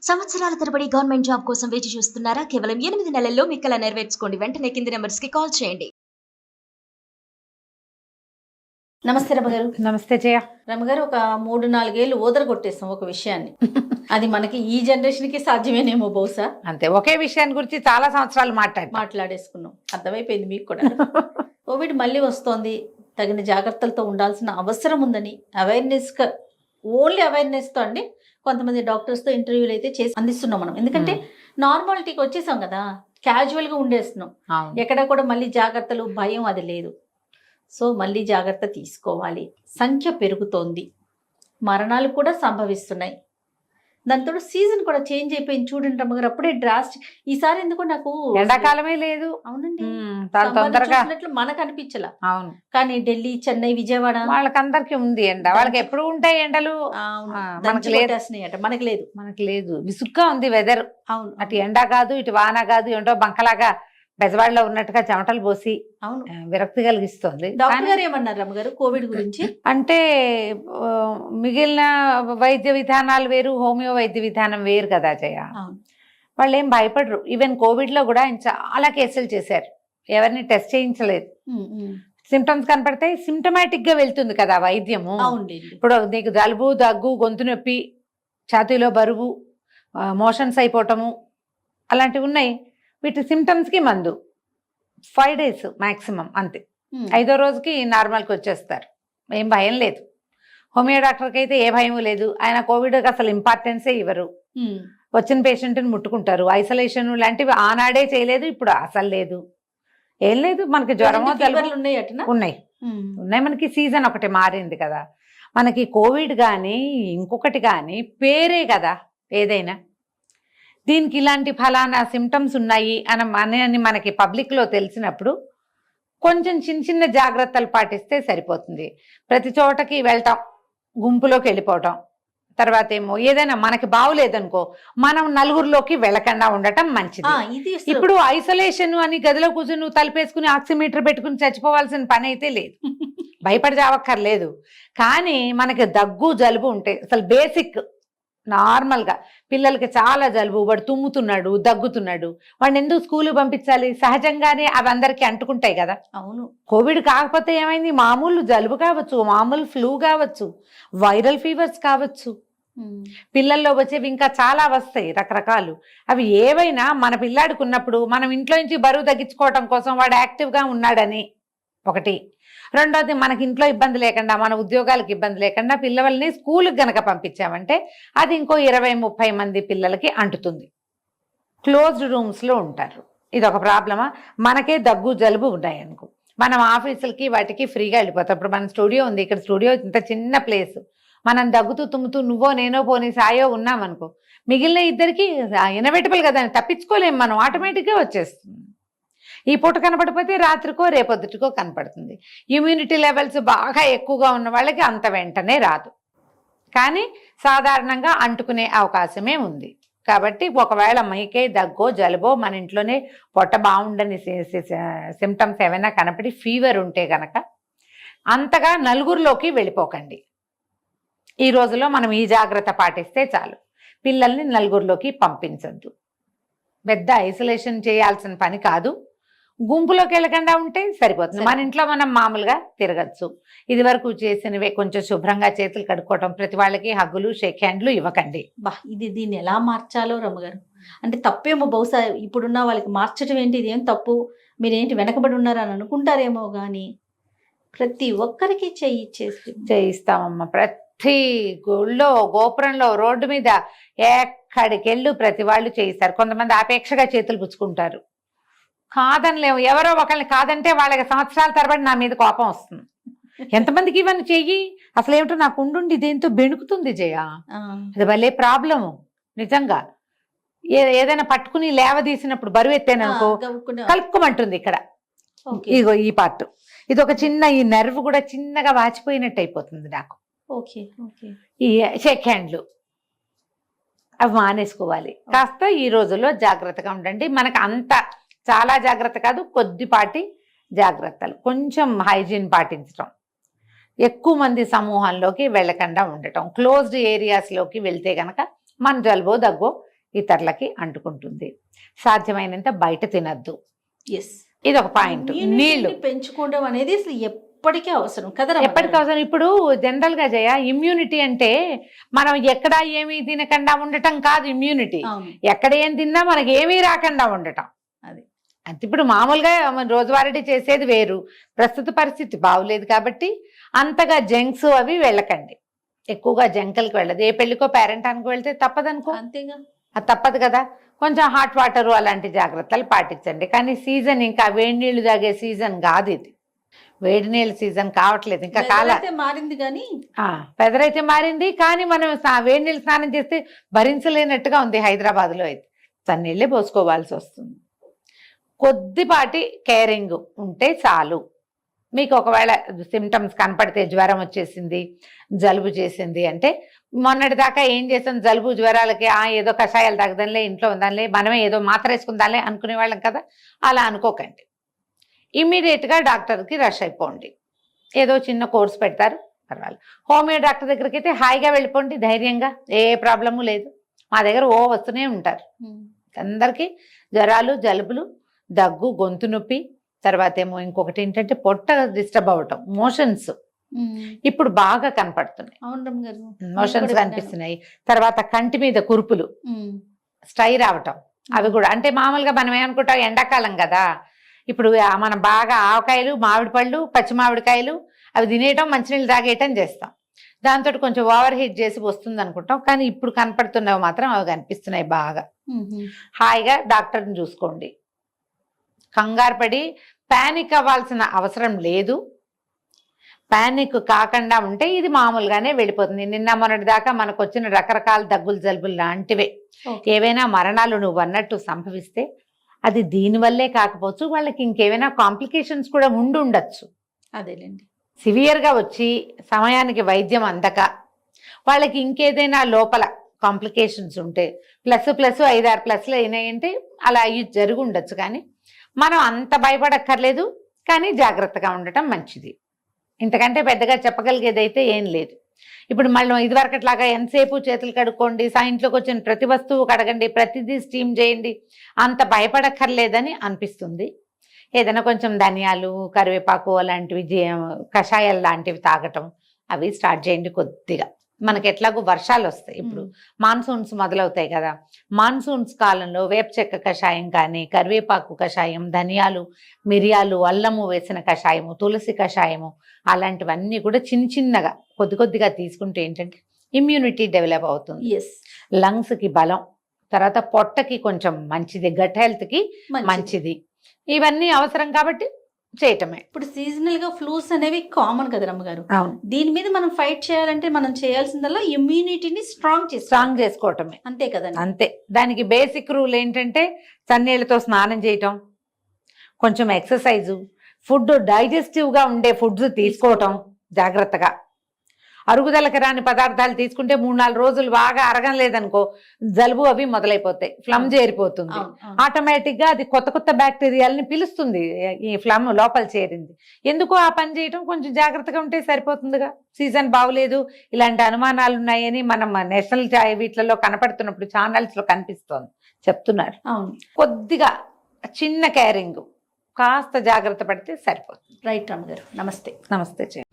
సంవత్సరాల తరబడి government job కోసం వేచి చూస్తున్నారా? కేవలం 8 నెలల్లో మీ కల నెరవేర్చుకోండి. వెంటనే కింది నంబర్స్‌కి కాల్ చేయండి. నమస్తే రమగారు. నమస్తే జయ. రమగారు, ఒక 3-4 ఏళ్ళు ఓదర కొట్టేస్తాం ఒక విషయాన్ని. అది మనకి ఈ జనరేషన్కి సాధ్యమేనేమో బహుశా. అంతే, ఒకే విషయాన్ని గురించి చాలా సంవత్సరాలు మాట్లాడేసుకున్నాం. అర్థమైపోయింది మీకు కూడా. కోవిడ్ మళ్ళీ వస్తోంది, తగిన జాగ్రత్తలతో ఉండాల్సిన అవసరం ఉందని ఓన్లీ అవేర్నెస్తో అండి కొంతమంది డాక్టర్స్తో ఇంటర్వ్యూలు అయితే చేసి అందిస్తున్నాం మనం. ఎందుకంటే నార్మాలిటీకి వచ్చేసాం కదా, క్యాజువల్గా ఉండేస్తున్నాం. ఎక్కడ కూడా మళ్ళీ జాగ్రత్తలు, భయం అది లేదు. సో మళ్ళీ జాగ్రత్త తీసుకోవాలి. సంఖ్య పెరుగుతోంది, మరణాలు కూడా సంభవిస్తున్నాయి. దాంతో సీజన్ కూడా చేంజ్ అయిపోయింది. చూడండి రమ్మగారు, అప్పుడే డ్రాస్టిక్. ఈసారి ఎందుకో నాకు ఎండాకాలమే లేదు. అవునండి, తొందరగా మనకు అనిపించలా. అవును, కానీ ఢిల్లీ, చెన్నై, విజయవాడ వాళ్ళకందరికి ఉంది ఎండ. వాళ్ళకి ఎప్పుడు ఉంటాయి ఎండలు, మనకి లేదు. మనకి లేదు. విసుగ్గా ఉంది వెదర్. అవును, అటు ఎండ కాదు, ఇటు వాన కాదు, ఏంటో బంకలాగా బెజవాడలో ఉన్నట్టుగా చెమటలు పోసి అవును విరక్తి కలిగిస్తుంది. డాక్టర్ గారు ఏమన్నారు రమ్మగారు కోవిడ్ గురించి? అంటే మిగిలిన వైద్య విధానాలు వేరు, హోమియో వైద్య విధానం వేరు కదా జయ. వాళ్ళు ఏం భయపడరు. ఈవెన్ కోవిడ్ లో కూడా ఆయన చాలా కేసులు చేశారు, ఎవరిని టెస్ట్ చేయించలేదు. సిమ్టమ్స్ కనపడితే సిమ్టమాటిక్ గా వెళ్తుంది కదా వైద్యము. ఇప్పుడు నీకు జలుబు, దగ్గు, గొంతు నొప్పి, ఛాతీలో బరువు, మోషన్స్ అయిపోవటము అలాంటివి ఉన్నాయి. వీటి సిమ్టమ్స్కి మందు 5 days మ్యాక్సిమం, అంతే. 5వ రోజుకి నార్మల్కి వచ్చేస్తారు, ఏం భయం లేదు. హోమియో డాక్టర్కి అయితే ఏ భయం లేదు. ఆయన కోవిడ్కి అసలు ఇంపార్టెన్సే ఇవ్వరు. వచ్చిన పేషెంట్ని ముట్టుకుంటారు. ఐసోలేషన్ లాంటివి ఆనాడే చేయలేదు, ఇప్పుడు అసలు లేదు, ఏం లేదు. మనకి జ్వరమో ఉన్నాయి. మనకి సీజన్ ఒకటి మారింది కదా. మనకి కోవిడ్ కానీ ఇంకొకటి కానీ పేరే కదా ఏదైనా. దీనికి ఇలాంటి ఫలానా సిమ్టమ్స్ ఉన్నాయి అని మనకి పబ్లిక్లో తెలిసినప్పుడు కొంచెం చిన్న చిన్న జాగ్రత్తలు పాటిస్తే సరిపోతుంది. ప్రతి చోటకి వెళ్తాం, గుంపులోకి వెళ్ళిపోవటం, తర్వాత ఏమో ఏదైనా మనకి బాగులేదనుకో మనం నలుగురిలోకి వెళ్ళకుండా ఉండటం మంచిది. ఇప్పుడు ఐసోలేషన్ అని గదిలో కూర్చొని నువ్వు తలుపేసుకుని ఆక్సిమీటర్ పెట్టుకుని చచ్చిపోవాల్సిన పని అయితే లేదు, భయపడి చావక్కర్లేదు. కానీ మనకి దగ్గు, జలుబు ఉంటే అసలు బేసిక్ నార్మల్గా పిల్లలకి చాలా జలుబు, వాడు తుమ్ముతున్నాడు, దగ్గుతున్నాడు, వాడిని ఎందుకు స్కూల్ పంపించాలి? సహజంగానే అవి అందరికీ అంటుకుంటాయి కదా. అవును, కోవిడ్ కాకపోతే ఏమైంది, మామూలు జలుబు కావచ్చు, మామూలు ఫ్లూ కావచ్చు, వైరల్ ఫీవర్స్ కావచ్చు, పిల్లల్లో వచ్చేవి ఇంకా చాలా వస్తాయి రకరకాలు. అవి ఏవైనా మన పిల్లాడికి ఉన్నప్పుడు మనం ఇంట్లో నుంచి బరువు తగ్గించుకోవటం కోసం వాడు యాక్టివ్గా ఉన్నాడని ఒకటి. రెండోది, మనకి ఇంట్లో ఇబ్బంది లేకుండా, మన ఉద్యోగాలకు ఇబ్బంది లేకుండా పిల్లల్ని స్కూల్కి గనక పంపించామంటే అది ఇంకో 20-30 మంది పిల్లలకి అంటుతుంది. క్లోజ్డ్ రూమ్స్లో ఉంటారు, ఇది ఒక ప్రాబ్లమా? మనకే దగ్గు, జలుబు ఉన్నాయనుకో, మనం ఆఫీసులకి వాటికి ఫ్రీగా వెళ్ళిపోతాం. ఇప్పుడు మన స్టూడియో ఉంది, ఇక్కడ స్టూడియో ఇంత చిన్న ప్లేస్, మనం దగ్గుతూ తుమ్ముతూ నువ్వో నేనో పోనీ సాయో ఉన్నామనుకో, మిగిలిన ఇద్దరికి ఇన్ఎవిటబుల్ కదా, తప్పించుకోలేము మనం, ఆటోమేటిక్గా వచ్చేస్తుంది. ఈ పూట కనపడిపోతే రాత్రికో రేపొద్దుటికో కనపడుతుంది. ఇమ్యూనిటీ లెవెల్స్ బాగా ఎక్కువగా ఉన్న వాళ్ళకి అంత వెంటనే రాదు, కానీ సాధారణంగా అంటుకునే అవకాశమే ఉంది. కాబట్టి ఒకవేళ మీకే దగ్గో, జలుబో, మన ఇంట్లోనే పొట్ట బాగుండని సిమ్టమ్స్ ఏమైనా కనపడి ఫీవర్ ఉంటే కనుక అంతగా నలుగురిలోకి వెళ్ళిపోకండి. ఈ రోజులో మనం ఈ జాగ్రత్త పాటిస్తే చాలు. పిల్లల్ని నలుగురిలోకి పంపించద్దు, పెద్ద ఐసోలేషన్ చేయాల్సిన పని కాదు. గుంపులోకి వెళ్ళకుండా ఉంటే సరిపోతుంది. మన ఇంట్లో మనం మామూలుగా తిరగచ్చు. ఇది వరకు చేసినవే కొంచెం శుభ్రంగా చేతులు కడుక్కోవటం, ప్రతి వాళ్ళకి హగ్గులు, షేక్ హ్యాండ్లు ఇవ్వకండి. దీన్ని ఎలా మార్చాలో రమ్మగారు? అంటే తప్పేమో బహుశా ఇప్పుడున్న వాళ్ళకి మార్చడం ఏంటి, ఇదేం తప్పు, మీరేంటి వెనకబడి ఉన్నారని అనుకుంటారేమో, కానీ ప్రతి ఒక్కరికి చేయిస్తామమ్మా. ప్రతి గుళ్ళో, గోపురంలో, రోడ్డు మీద ఎక్కడికెళ్ళు ప్రతి వాళ్ళు చేయిస్తారు. కొంతమంది ఆపేక్షగా చేతులు పుచ్చుకుంటారు, కాదనిలేము. ఎవరో ఒకరిని కాదంటే వాళ్ళకి సంవత్సరాల తరబడి నా మీద కోపం వస్తుంది. ఎంతమందికి ఇవన్నీ చెయ్యి, అసలు ఏమిటో నాకు ఉండుండి దేంతో బెణుకుతుంది జయ, అది భలే ప్రాబ్లము నిజంగా. ఏదైనా పట్టుకుని లేవదీసినప్పుడు బరువు ఎత్తేననుకో కలుపుకోమంటుంది ఇక్కడ, ఇగో ఈ పార్ట్, ఇది ఒక చిన్న, ఈ నెర్వ్ కూడా చిన్నగా వాచిపోయినట్టు అయిపోతుంది నాకు. ఈ షేక్ హ్యాండ్లు అవి మానేసుకోవాలి. కాస్త ఈ రోజుల్లో జాగ్రత్తగా ఉండండి. మనకు అంత చాలా జాగ్రత్త కాదు, కొద్దిపాటి జాగ్రత్తలు, కొంచెం హైజీన్ పాటించడం, ఎక్కువ మంది సమూహంలోకి వెళ్ళకుండా ఉండటం, క్లోజ్డ్ ఏరియాస్లోకి వెళ్తే కనుక మన జలుబో దగ్గో ఇతరులకి అంటుకుంటుంది. సాధ్యమైనంత బయట తినద్దు, ఎస్. ఇది ఒక పాయింట్. నీళ్లు పెంచుకోవడం అనేది అసలు ఎప్పటికీ అవసరం కదా, ఎప్పటికీ అవసరం. ఇప్పుడు జనరల్ గా ఇమ్యూనిటీ అంటే మనం ఎక్కడ ఏమీ తినకుండా ఉండటం కాదు ఇమ్యూనిటీ. ఎక్కడ ఏం తిన్నా మనకి ఏమీ రాకుండా ఉండటం అది. అంటే ఇప్పుడు మామూలుగా మనం రోజువారీ చేసేది వేరు, ప్రస్తుత పరిస్థితి బాగులేదు కాబట్టి అంతగా జంక్స్ అవి వెళ్ళకండి, ఎక్కువగా జంకల్కి వెళ్ళదు. ఏ పెళ్లికో పేరెంటానికి వెళ్తే తప్పదనుకో, అంతేగా, అది తప్పదు కదా. కొంచెం హాట్ వాటర్ అలాంటి జాగ్రత్తలు పాటించండి. కానీ సీజన్ ఇంకా వేడి నీళ్లు తాగే సీజన్ కాదు ఇది, వేడి నీళ్ళ సీజన్ కావట్లేదు ఇంకా. కాలం మారింది కానీ పెదరైతే మారింది, కానీ మనం వేడి నీళ్ళు స్నానం చేస్తే భరించలేనట్టుగా ఉంది హైదరాబాద్ లో. అయితే చన్నీళ్ళే పోసుకోవాల్సి వస్తుంది. కొద్దిపాటి కేరింగ్ ఉంటే చాలు. మీకు ఒకవేళ సిమ్టమ్స్ కనపడితే జ్వరం వచ్చేసింది, జలుబు చేసింది అంటే మొన్నటి దాకా ఏం చేసాం, జలుబు జ్వరాలకి ఏదో కషాయాలు తగ్గదంలే, ఇంట్లో ఉందాలే, మనమే ఏదో మాత్ర వేసుకుందాలే అనుకునే వాళ్ళం కదా. అలా అనుకోకండి, ఇమ్మీడియట్గా డాక్టర్కి రష్ అయిపోండి. ఏదో చిన్న కోర్స్ పెడతారు, పర్వాలేదు. హోమియో డాక్టర్ దగ్గరికి అయితే హాయిగా వెళ్ళిపోండి ధైర్యంగా, ఏ ప్రాబ్లము లేదు. మా దగ్గర వస్తూనే ఉంటారు అందరికీ జ్వరాలు, జలుబులు, దగ్గు, గొంతు నొప్పి, తర్వాత ఏమో ఇంకొకటి ఏంటంటే పొట్ట డిస్టర్బ్ అవ్వటం, మోషన్స్ ఇప్పుడు బాగా కనపడుతున్నాయి. మోషన్స్ కనిపిస్తున్నాయి. తర్వాత కంటి మీద కురుపులు, స్టై రావటం, అవి కూడా. అంటే మామూలుగా మనం ఏమనుకుంటాం, ఎండాకాలం కదా, ఇప్పుడు మనం బాగా ఆవకాయలు, మామిడి పళ్ళు, పచ్చి మామిడికాయలు అవి తినేయటం, మంచినీళ్ళు తాగేయటం చేస్తాం. దాంతో కొంచెం ఓవర్ హీట్ చేసి వస్తుంది అనుకుంటాం. కానీ ఇప్పుడు కనపడుతున్నవి మాత్రం అవి కనిపిస్తున్నాయి బాగా. హాయిగా డాక్టర్ని చూసుకోండి, కంగారు పడి ప్యానిక్ అవ్వాల్సిన అవసరం లేదు. ప్యానిక్ కాకుండా ఉంటే ఇది మామూలుగానే వెళ్ళిపోతుంది. నిన్న మొన్నటి దాకా మనకు వచ్చిన రకరకాల దగ్గులు, జలుబులు లాంటివే ఏవైనా మరణాలు నువ్వు అన్నట్టు సంభవిస్తే అది దీనివల్లే కాకపోవచ్చు, వాళ్ళకి ఇంకేమైనా కాంప్లికేషన్స్ కూడా ఉండొచ్చు. అదేలేండి, సివియర్గా వచ్చి సమయానికి వైద్యం అందక వాళ్ళకి ఇంకేదైనా లోపల కాంప్లికేషన్స్ ఉంటే ++, 5-6+ అయినాయంటే అలా అయ్యి జరిగి ఉండొచ్చు. కానీ మనం అంత భయపడక్కర్లేదు, కానీ జాగ్రత్తగా ఉండటం మంచిది. ఇంతకంటే పెద్దగా చెప్పగలిగేదైతే ఏం లేదు. ఇప్పుడు మళ్ళీ ఇదివరకట్లాగా ఎంతసేపు చేతులు కడుక్కోండి, ఇంట్లోకి వచ్చిన ప్రతి వస్తువు కడగండి, ప్రతిదీ స్టీమ్ చేయండి, అంత భయపడక్కర్లేదని అనిపిస్తుంది. ఏదైనా కొంచెం ధనియాలు, కరివేపాకు అలాంటివి, కషాయాలు లాంటివి తాగటం అవి స్టార్ట్ చేయండి కొద్దిగా. మనకి ఎట్లాగో వర్షాలు వస్తాయి, ఇప్పుడు మాన్సూన్స్ మొదలవుతాయి కదా. మాన్సూన్స్ కాలంలో వేప చెక్క కషాయం కానీ, కరివేపాకు కషాయం, ధనియాలు, మిరియాలు, అల్లము వేసిన కషాయము, తులసి కషాయము అలాంటివన్నీ కూడా చిన్నగా కొద్దిగా తీసుకుంటే ఏంటంటే ఇమ్యూనిటీ డెవలప్ అవుతుంది, లంగ్స్కి బలం, తర్వాత పొట్టకి కొంచెం మంచిది, గట్ హెల్త్కి మంచిది. ఇవన్నీ అవసరం కాబట్టి చేయటమే. ఇప్పుడు సీజనల్ గా ఫ్లూస్ అనేవి కామన్ కదా రమ్మగారు. దీని మీద మనం ఫైట్ చేయాలంటే మనం చేయాల్సిందల్లా ఇమ్యూనిటీని స్ట్రాంగ్ చేసుకోవటమే, అంతే కదా. అంతే. దానికి బేసిక్ రూల్ ఏంటంటే చన్నీళ్ళతో స్నానం చేయటం, కొంచెం ఎక్సర్సైజు, ఫుడ్ డైజెస్టివ్గా ఉండే ఫుడ్స్ తీసుకోవటం జాగ్రత్తగా. అరుగుదలకి రాని పదార్థాలు తీసుకుంటే 3-4 రోజులు బాగా అరగం లేదనుకో, జలుబు అవి మొదలైపోతాయి, ఫ్లమ్ చేరిపోతుంది. ఆటోమేటిక్గా అది కొత్త బ్యాక్టీరియాలని పిలుస్తుంది, ఈ ఫ్లమ్ లోపల చేరింది. ఎందుకో ఆ పని చేయటం కొంచెం జాగ్రత్తగా ఉంటే సరిపోతుందిగా. సీజన్ బాగులేదు, ఇలాంటి అనుమానాలు ఉన్నాయని మనం నేషనల్ వీటిలలో కనపడుతున్నప్పుడు ఛానల్స్లో కనిపిస్తోంది, చెప్తున్నారు. కొద్దిగా చిన్న కేరింగ్, కాస్త జాగ్రత్త పడితే సరిపోతుంది. రైట్ రమ్మగారు, నమస్తే. నమస్తే.